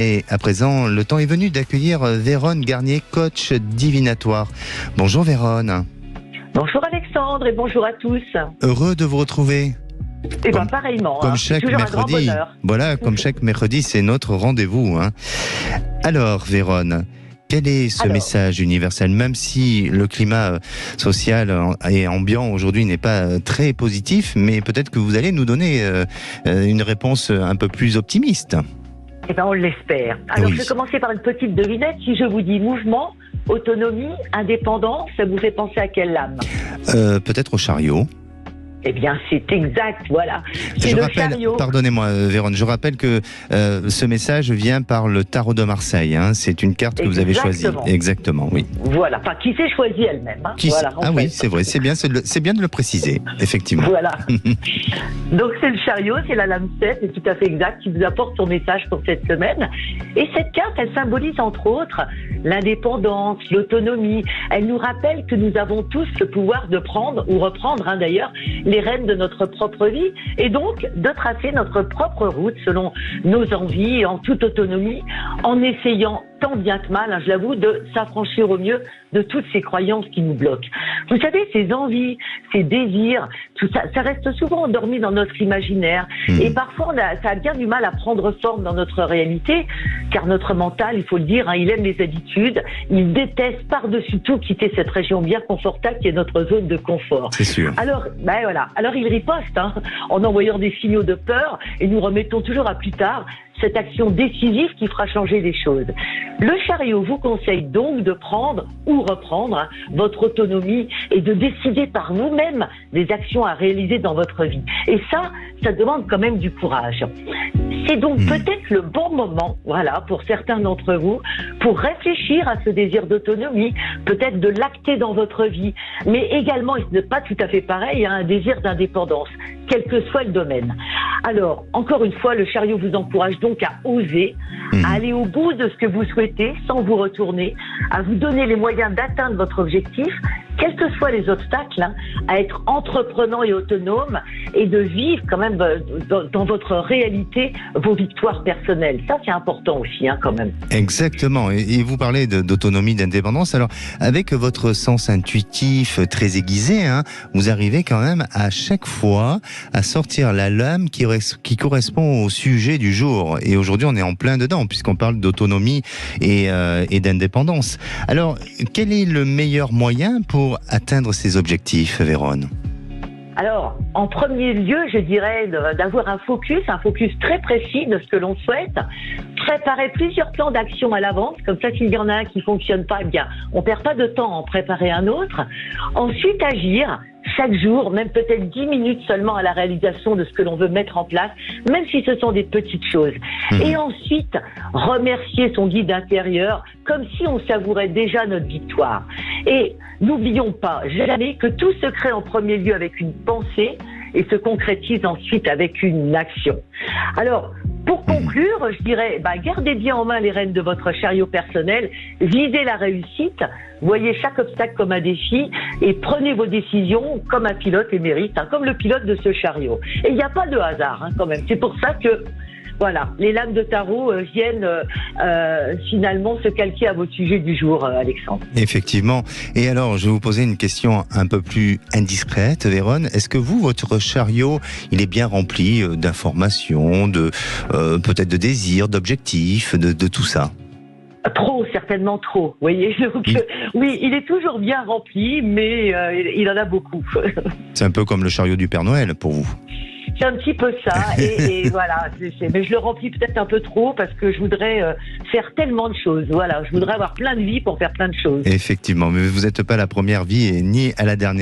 Et à présent, le temps est venu d'accueillir Vérone Garnier, coach divinatoire. Bonjour Vérone. Bonjour Alexandre et bonjour à tous. Heureux de vous retrouver. Et bien pareillement, comme chaque toujours mercredi. Un grand bonheur. Voilà, comme chaque mercredi, c'est notre rendez-vous. Alors Vérone, quel est ce message universel? Même si le climat social et ambiant aujourd'hui n'est pas très positif, mais peut-être que vous allez nous donner une réponse un peu plus optimiste. Eh bien, on l'espère. Alors, oui. Je vais commencer par une petite devinette. Si je vous dis mouvement, autonomie, indépendance, ça vous fait penser à quelle lame? Peut-être au chariot. Eh bien, c'est exact, voilà. C'est le chariot. Pardonnez-moi, Vérone, je rappelle que ce message vient par le tarot de Marseille. C'est une carte que vous avez choisie. Exactement, oui. Voilà, enfin, qui s'est choisi elle-même. Voilà, oui, c'est vrai, c'est bien de le préciser, effectivement. Voilà. Donc, c'est le chariot, c'est la lame 7, c'est tout à fait exact, qui vous apporte son message pour cette semaine. Et cette carte, elle symbolise entre autres l'indépendance, l'autonomie. Elle nous rappelle que nous avons tous le pouvoir de prendre, ou reprendre d'ailleurs, les rênes de notre propre vie et donc de tracer notre propre route selon nos envies, en toute autonomie, en essayant tant bien que mal, je l'avoue, de s'affranchir au mieux de toutes ces croyances qui nous bloquent. Vous savez, ces envies, ces désirs, tout ça, ça reste souvent endormi dans notre imaginaire et parfois ça a bien du mal à prendre forme dans notre réalité, car notre mental, il faut le dire, il aime les habitudes, il déteste par-dessus tout quitter cette région bien confortable qui est notre zone de confort. C'est sûr. Alors, alors il riposte en envoyant des signaux de peur et nous remettons toujours à plus tard cette action décisive qui fera changer les choses. Le chariot vous conseille donc de prendre ou reprendre votre autonomie et de décider par vous-même des actions à réaliser dans votre vie. Et ça demande quand même du courage. C'est donc peut-être le bon moment, pour certains d'entre vous, pour réfléchir à ce désir d'autonomie, peut-être de l'acter dans votre vie, mais également, et ce n'est pas tout à fait pareil, un désir d'indépendance, quel que soit le domaine. Alors, encore une fois, le chariot vous encourage donc à oser, à aller au bout de ce que vous souhaitez sans vous retourner, à vous donner les moyens d'atteindre votre objectif, quels que soient les obstacles, à être entreprenant et autonome et de vivre quand même dans votre réalité vos victoires personnelles. Ça, c'est important aussi, quand même. Exactement. Et vous parlez d'autonomie, d'indépendance. Alors, avec votre sens intuitif très aiguisé, vous arrivez quand même à chaque fois à sortir la lame qui correspond au sujet du jour. Et aujourd'hui, on est en plein dedans, puisqu'on parle d'autonomie et d'indépendance. Alors, quel est le meilleur moyen pour atteindre ces objectifs, Vérone? Alors, en premier lieu, je dirais d'avoir un focus très précis de ce que l'on souhaite. Préparer plusieurs plans d'action à l'avance, comme ça, s'il y en a un qui fonctionne pas, on perd pas de temps à en préparer un autre. Ensuite, agir chaque jour, même peut-être 10 minutes seulement à la réalisation de ce que l'on veut mettre en place, même si ce sont des petites choses. Et ensuite, remercier son guide intérieur comme si on savourait déjà notre victoire. Et n'oublions pas jamais que tout se crée en premier lieu avec une pensée et se concrétise ensuite avec une action. Alors, pour conclure, je dirais, gardez bien en main les rênes de votre chariot personnel, visez la réussite, voyez chaque obstacle comme un défi et prenez vos décisions comme un pilote émérite, comme le pilote de ce chariot. Et il n'y a pas de hasard quand même. C'est pour ça que les lames de tarot viennent finalement se calquer à votre sujet du jour, Alexandre. Effectivement. Et alors, je vais vous poser une question un peu plus indiscrète, Vérone. Est-ce que votre chariot, il est bien rempli d'informations, peut-être de désirs, d'objectifs, de tout ça? Trop, certainement trop. Vous voyez, donc, oui, il est toujours bien rempli, mais il en a beaucoup. C'est un peu comme le chariot du Père Noël pour vous. C'est un petit peu ça, et voilà. Mais je le remplis peut-être un peu trop parce que je voudrais faire tellement de choses. Voilà, je voudrais avoir plein de vies pour faire plein de choses. Effectivement, mais vous n'êtes pas la première vie et ni à la dernière.